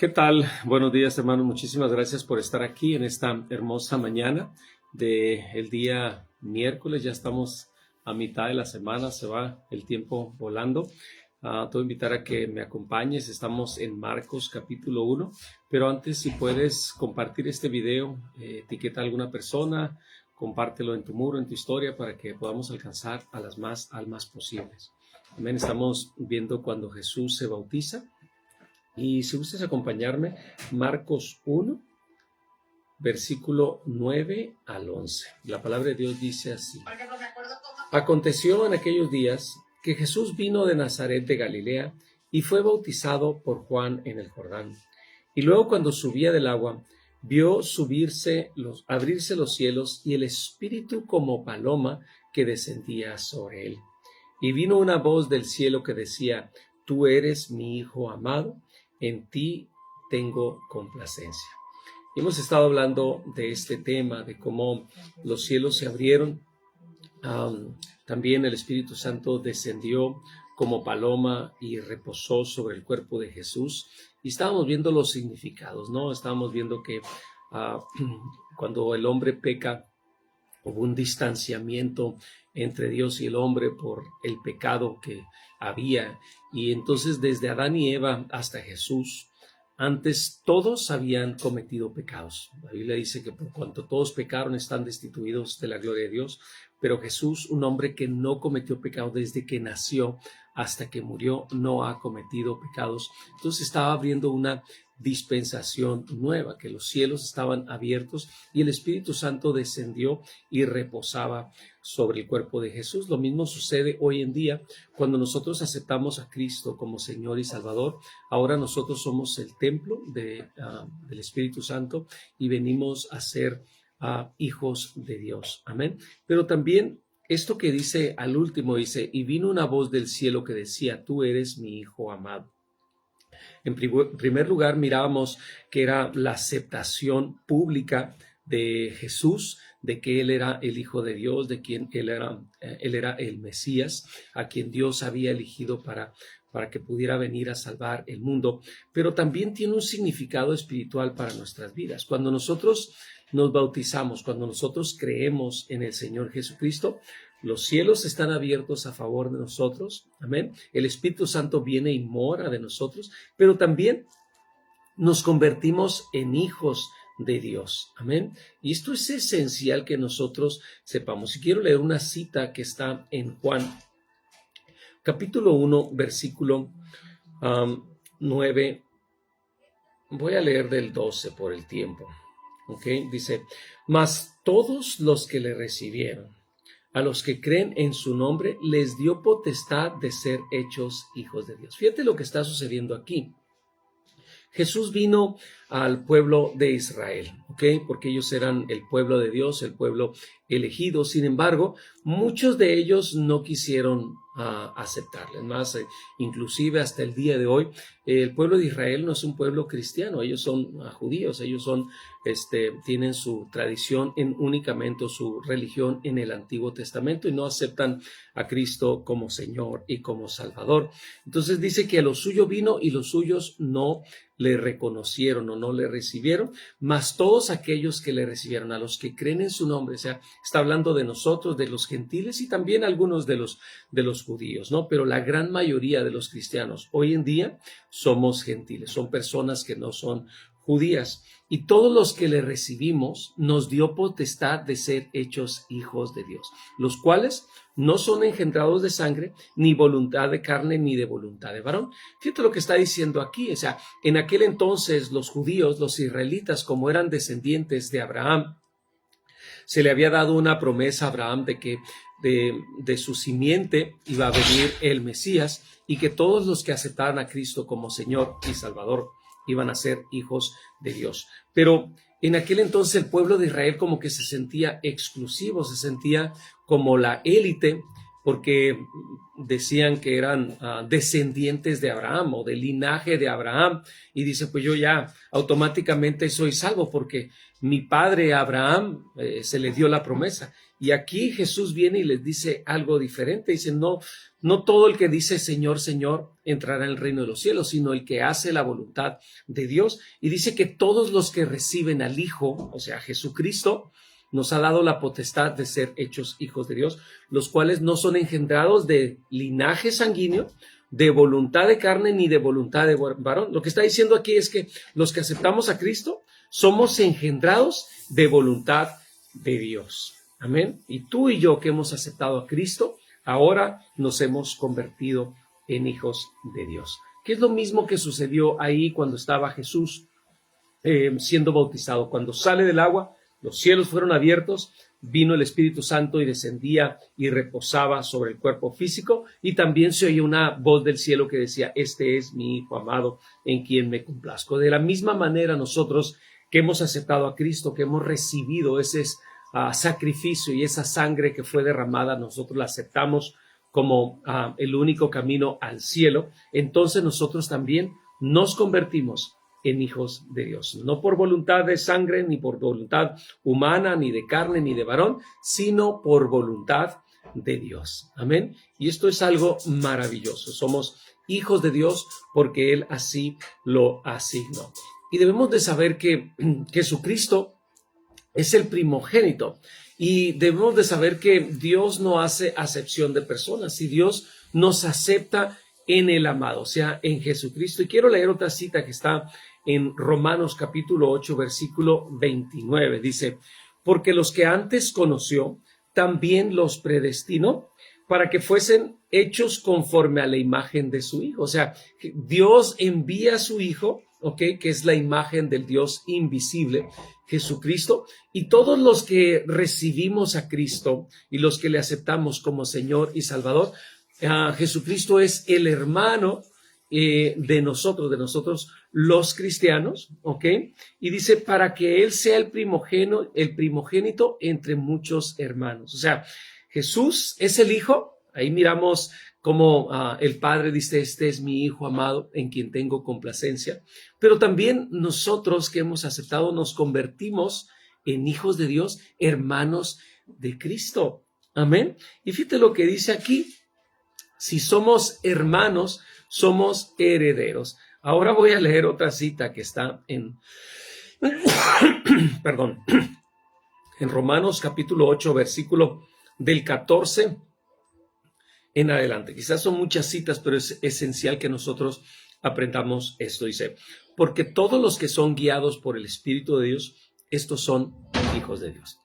¿Qué tal? Buenos días, hermanos. Muchísimas gracias por estar aquí en esta hermosa mañana del día miércoles. Ya estamos a mitad de la semana, se va el tiempo volando. Te voy a invitar a que me acompañes. Estamos en Marcos capítulo 1, pero antes, si puedes compartir este video, etiqueta a alguna persona, compártelo en tu muro, en tu historia, para que podamos alcanzar a las más almas posibles. Amén. Estamos viendo cuando Jesús se bautiza. Y si gustas acompañarme, Marcos 1, versículo 9 al 11. La palabra de Dios dice así. Aconteció en aquellos días que Jesús vino de Nazaret de Galilea y fue bautizado por Juan en el Jordán. Y luego, cuando subía del agua, vio abrirse los cielos y el Espíritu como paloma que descendía sobre él. Y vino una voz del cielo que decía: Tú eres mi Hijo amado, en ti tengo complacencia. Hemos estado hablando de este tema, de cómo los cielos se abrieron. También el Espíritu Santo descendió como paloma y reposó sobre el cuerpo de Jesús. Y estábamos viendo los significados, ¿no? Estábamos viendo que cuando el hombre peca, hubo un distanciamiento entre Dios y el hombre por el pecado que había. Y entonces, desde Adán y Eva hasta Jesús, antes todos habían cometido pecados. La Biblia dice que por cuanto todos pecaron, están destituidos de la gloria de Dios. Pero Jesús, un hombre que no cometió pecado desde que nació hasta que murió, no ha cometido pecados. Entonces estaba abriendo una dispensación nueva, que los cielos estaban abiertos y el Espíritu Santo descendió y reposaba sobre el cuerpo de Jesús. Lo mismo sucede hoy en día cuando nosotros aceptamos a Cristo como Señor y Salvador. Ahora nosotros somos el templo del Espíritu Santo y venimos a ser hijos de Dios. Amén. Pero también esto que dice al último, dice: y vino una voz del cielo que decía: Tú eres mi Hijo amado. En primer lugar, mirábamos que era la aceptación pública de Jesús, de que Él era el Hijo de Dios, de quien Él era el Mesías, a quien Dios había elegido para que pudiera venir a salvar el mundo. Pero también tiene un significado espiritual para nuestras vidas. Cuando nosotros nos bautizamos, cuando nosotros creemos en el Señor Jesucristo, los cielos están abiertos a favor de nosotros. Amén. El Espíritu Santo viene y mora de nosotros, pero también nos convertimos en hijos de Dios. Amén. Y esto es esencial que nosotros sepamos. Y quiero leer una cita que está en Juan, capítulo 1, versículo 9. Voy a leer del 12 por el tiempo. Dice: mas todos los que le recibieron, a los que creen en su nombre, les dio potestad de ser hechos hijos de Dios. Fíjate lo que está sucediendo aquí. Jesús vino al pueblo de Israel, porque ellos eran el pueblo de Dios, el pueblo elegido. Sin embargo, muchos de ellos no quisieron aceptarle. Más, inclusive hasta el día de hoy, el pueblo de Israel no es un pueblo cristiano. Ellos son judíos, ellos tienen su tradición únicamente su religión en el Antiguo Testamento y no aceptan a Cristo como Señor y como Salvador. Entonces dice que a lo suyo vino y los suyos no le reconocieron o no le recibieron, mas todos aquellos que le recibieron, a los que creen en su nombre, o sea, está hablando de nosotros, de los gentiles y también algunos de los judíos, ¿no? Pero la gran mayoría de los cristianos hoy en día somos gentiles, son personas que no son judías. Y todos los que le recibimos nos dio potestad de ser hechos hijos de Dios, los cuales no son engendrados de sangre, ni voluntad de carne, ni de voluntad de varón. Fíjate lo que está diciendo aquí. O sea, en aquel entonces los judíos, los israelitas, como eran descendientes de Abraham, se le había dado una promesa a Abraham de que de su simiente iba a venir el Mesías y que todos los que aceptaran a Cristo como Señor y Salvador iban a ser hijos de Dios. Pero en aquel entonces el pueblo de Israel como que se sentía exclusivo, se sentía como la élite, porque decían que eran descendientes de Abraham o del linaje de Abraham. Y dice, pues yo ya automáticamente soy salvo porque mi padre Abraham se le dio la promesa. Y aquí Jesús viene y les dice algo diferente. Dice, no todo el que dice Señor, Señor entrará en el reino de los cielos, sino el que hace la voluntad de Dios. Y dice que todos los que reciben al Hijo, o sea, Jesucristo, nos ha dado la potestad de ser hechos hijos de Dios, los cuales no son engendrados de linaje sanguíneo, de voluntad de carne ni de voluntad de varón. Lo que está diciendo aquí es que los que aceptamos a Cristo somos engendrados de voluntad de Dios. Amén. Y tú y yo que hemos aceptado a Cristo, ahora nos hemos convertido en hijos de Dios. ¿Qué es lo mismo que sucedió ahí cuando estaba Jesús siendo bautizado? Cuando sale del agua, los cielos fueron abiertos, vino el Espíritu Santo y descendía y reposaba sobre el cuerpo físico, y también se oye una voz del cielo que decía, este es mi Hijo amado en quien me complazco. De la misma manera nosotros que hemos aceptado a Cristo, que hemos recibido ese sacrificio y esa sangre que fue derramada, nosotros la aceptamos como el único camino al cielo, entonces nosotros también nos convertimos en hijos de Dios, no por voluntad de sangre, ni por voluntad humana, ni de carne, ni de varón, sino por voluntad de Dios. Amén. Y esto es algo maravilloso. Somos hijos de Dios porque Él así lo asignó. Y debemos de saber que Jesucristo es el primogénito, y debemos de saber que Dios no hace acepción de personas, y Dios nos acepta en el amado, o sea, en Jesucristo. Y quiero leer otra cita que está en Romanos capítulo 8, versículo 29. Dice, porque los que antes conoció, también los predestinó para que fuesen hechos conforme a la imagen de su Hijo. O sea, Dios envía a su Hijo, que es la imagen del Dios invisible, Jesucristo, y todos los que recibimos a Cristo y los que le aceptamos como Señor y Salvador, Jesucristo es el hermano de nosotros los cristianos, y dice para que Él sea el primogénito entre muchos hermanos. O sea, Jesús es el Hijo. Ahí miramos como el Padre dice, este es mi Hijo amado en quien tengo complacencia, pero también nosotros que hemos aceptado nos convertimos en hijos de Dios, hermanos de Cristo. Amén. Y fíjate lo que dice aquí, si somos hermanos, somos herederos. Ahora voy a leer otra cita que está en en Romanos capítulo 8, versículo del 14 en adelante. Quizás son muchas citas, pero es esencial que nosotros aprendamos esto. Dice, porque todos los que son guiados por el Espíritu de Dios, estos son hijos de Dios.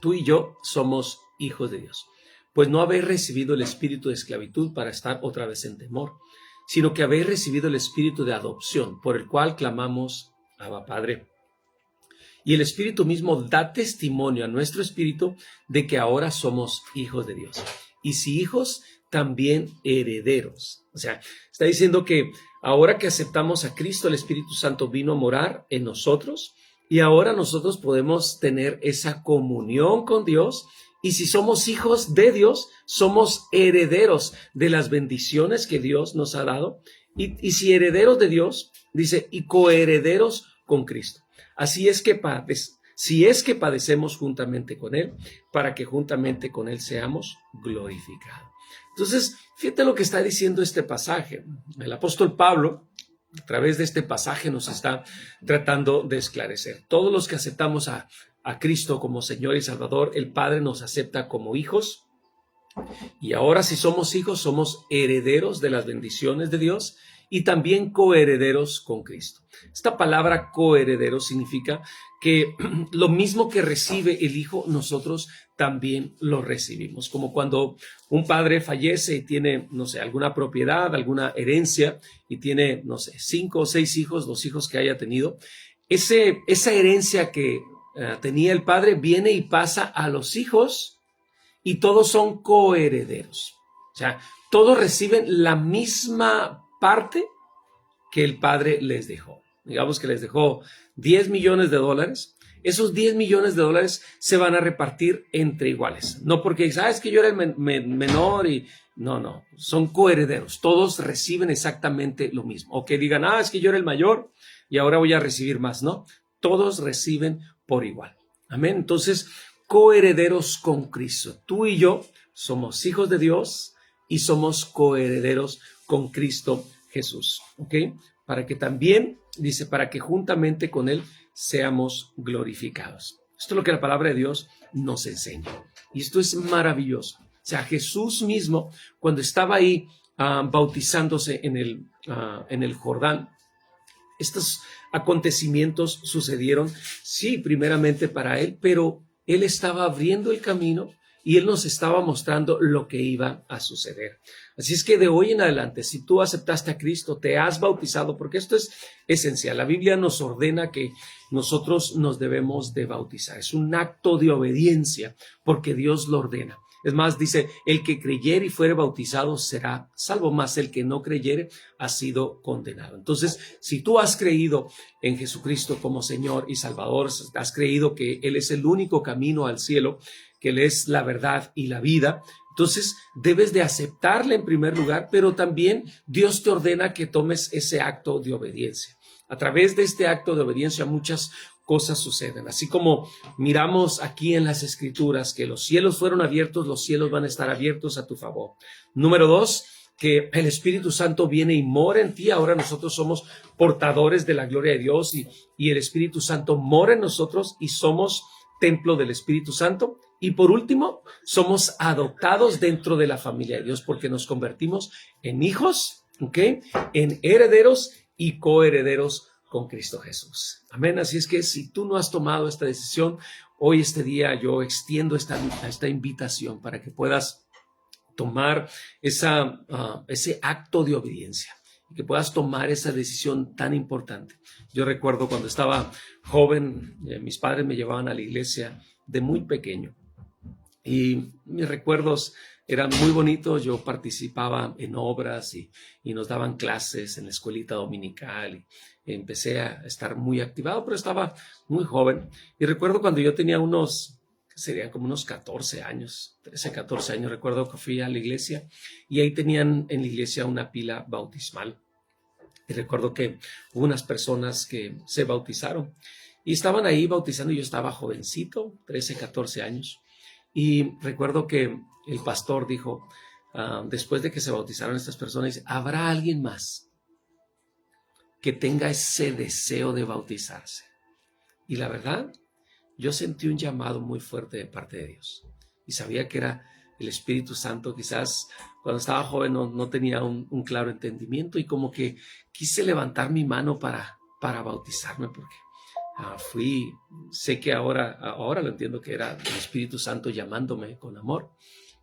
Tú y yo somos hijos de Dios, pues no habéis recibido el espíritu de esclavitud para estar otra vez en temor, sino que habéis recibido el espíritu de adopción, por el cual clamamos, Abba, Padre. Y el Espíritu mismo da testimonio a nuestro espíritu de que ahora somos hijos de Dios. Y si hijos, también herederos. O sea, está diciendo que ahora que aceptamos a Cristo, el Espíritu Santo vino a morar en nosotros, y ahora nosotros podemos tener esa comunión con Dios. Y si somos hijos de Dios, somos herederos de las bendiciones que Dios nos ha dado. Y si herederos de Dios, dice, y coherederos con Cristo. Así es que si es que padecemos juntamente con Él, para que juntamente con Él seamos glorificados. Entonces, fíjate lo que está diciendo este pasaje. El apóstol Pablo, a través de este pasaje, nos está tratando de esclarecer. Todos los que aceptamos a Cristo como Señor y Salvador, el Padre nos acepta como hijos. Y ahora, si somos hijos, somos herederos de las bendiciones de Dios y también coherederos con Cristo. Esta palabra coheredero significa que lo mismo que recibe el Hijo, nosotros también lo recibimos. Como cuando un padre fallece y tiene, alguna propiedad, alguna herencia, y tiene, 5 o 6 hijos, los hijos que haya tenido. Esa herencia que tenía el padre viene y pasa a los hijos, y todos son coherederos. O sea, todos reciben la misma parte que el padre les dejó. Digamos que les dejó $10 millones. Esos $10 millones se van a repartir entre iguales. No porque sabes que yo era el menor y no, son coherederos. Todos reciben exactamente lo mismo. O que digan, es que yo era el mayor y ahora voy a recibir más. No, todos reciben por igual. Amén. Entonces, coherederos con Cristo. Tú y yo somos hijos de Dios y somos coherederos con Cristo Jesús, ¿ok? Para que también, dice, para que juntamente con Él seamos glorificados. Esto es lo que la palabra de Dios nos enseña. Y esto es maravilloso. O sea, Jesús mismo, cuando estaba ahí bautizándose en el Jordán, estos acontecimientos sucedieron, sí, primeramente para Él, pero Él estaba abriendo el camino y Él nos estaba mostrando lo que iba a suceder. Así es que de hoy en adelante, si tú aceptaste a Cristo, te has bautizado, porque esto es esencial. La Biblia nos ordena que nosotros nos debemos de bautizar. Es un acto de obediencia porque Dios lo ordena. Es más, dice, el que creyere y fuere bautizado será salvo, más el que no creyere ha sido condenado. Entonces, si tú has creído en Jesucristo como Señor y Salvador, has creído que Él es el único camino al cielo, que Él es la verdad y la vida, entonces debes de aceptarle en primer lugar, pero también Dios te ordena que tomes ese acto de obediencia. A través de este acto de obediencia muchas cosas suceden. Así como miramos aquí en las Escrituras que los cielos fueron abiertos, los cielos van a estar abiertos a tu favor. Número 2, que el Espíritu Santo viene y mora en ti. Ahora nosotros somos portadores de la gloria de Dios y el Espíritu Santo mora en nosotros y somos templo del Espíritu Santo. Y por último, somos adoptados dentro de la familia de Dios porque nos convertimos en hijos, ¿ok? En herederos y coherederos con Cristo Jesús. Amén. Así es que si tú no has tomado esta decisión, hoy este día yo extiendo esta invitación para que puedas tomar ese acto de obediencia y que puedas tomar esa decisión tan importante. Yo recuerdo cuando estaba joven, mis padres me llevaban a la iglesia de muy pequeño y mis recuerdos eran muy bonitos. Yo participaba en obras y nos daban clases en la escuelita dominical y empecé a estar muy activado, pero estaba muy joven. Y recuerdo cuando yo tenía serían como unos 14 años, 13, 14 años, recuerdo que fui a la iglesia y ahí tenían en la iglesia una pila bautismal. Y recuerdo que hubo unas personas que se bautizaron y estaban ahí bautizando y yo estaba jovencito, 13, 14 años. Y recuerdo que el pastor dijo, después de que se bautizaron estas personas, dice, ¿habrá alguien más que tenga ese deseo de bautizarse? Y la verdad, yo sentí un llamado muy fuerte de parte de Dios y sabía que era el Espíritu Santo. Quizás cuando estaba joven no tenía un claro entendimiento y como que quise levantar mi mano para bautizarme porque sé que ahora lo entiendo que era el Espíritu Santo llamándome con amor,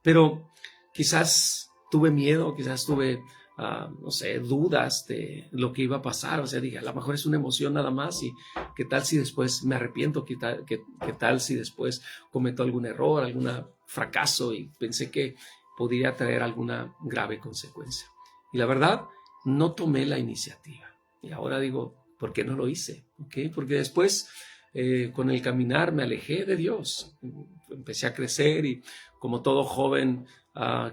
pero quizás tuve miedo, quizás tuve no sé, dudas de lo que iba a pasar. O sea, dije, a lo mejor es una emoción nada más y qué tal si después me arrepiento, qué tal si después cometo algún error, algún fracaso, y pensé que podría traer alguna grave consecuencia. Y la verdad, no tomé la iniciativa. Y ahora digo, ¿por qué no lo hice? ¿Okay? Porque después, con el caminar, me alejé de Dios. Empecé a crecer y como todo joven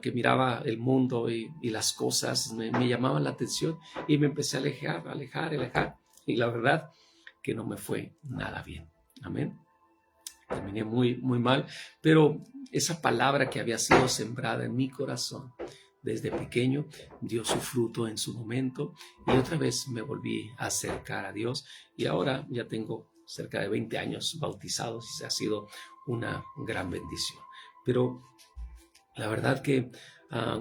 que miraba el mundo y las cosas me llamaban la atención y me empecé a alejar. Y la verdad que no me fue nada bien. Amén. Terminé muy, muy mal, pero esa palabra que había sido sembrada en mi corazón desde pequeño dio su fruto en su momento y otra vez me volví a acercar a Dios y ahora ya tengo cerca de 20 años bautizados y se ha sido una gran bendición. Pero la verdad que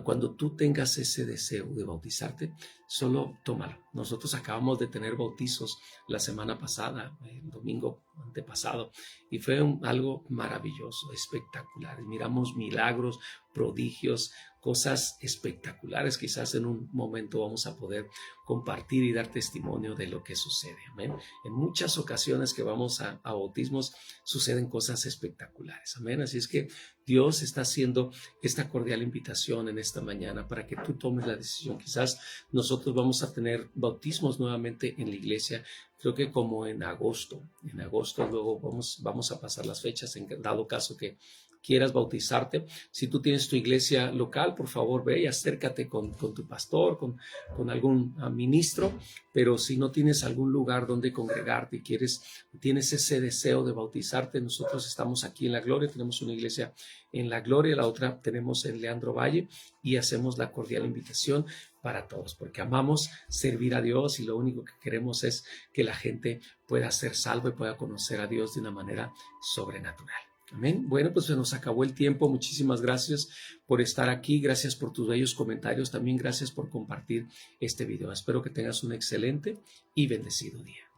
cuando tú tengas ese deseo de bautizarte, solo tómalo. Nosotros acabamos de tener bautizos la semana pasada, el domingo antepasado, y fue algo maravilloso, espectacular. Miramos milagros, prodigios, cosas espectaculares. Quizás en un momento vamos a poder compartir y dar testimonio de lo que sucede. Amén. En muchas ocasiones que vamos a bautismos suceden cosas espectaculares. Amén. Así es que Dios está haciendo esta cordial invitación en esta mañana para que tú tomes la decisión. Quizás nosotros vamos a tener bautismos nuevamente en la iglesia, creo que como en agosto. En agosto luego vamos a pasar las fechas en dado caso que quieras bautizarte. Si tú tienes tu iglesia local, por favor ve y acércate con tu pastor, con algún ministro, pero si no tienes algún lugar donde congregarte y tienes ese deseo de bautizarte, nosotros estamos aquí en La Gloria, tenemos una iglesia en La Gloria, la otra tenemos en Leandro Valle, y hacemos la cordial invitación para todos, porque amamos servir a Dios y lo único que queremos es que la gente pueda ser salva y pueda conocer a Dios de una manera sobrenatural. Amén. Bueno, pues se nos acabó el tiempo. Muchísimas gracias por estar aquí. Gracias por tus bellos comentarios. También gracias por compartir este video. Espero que tengas un excelente y bendecido día.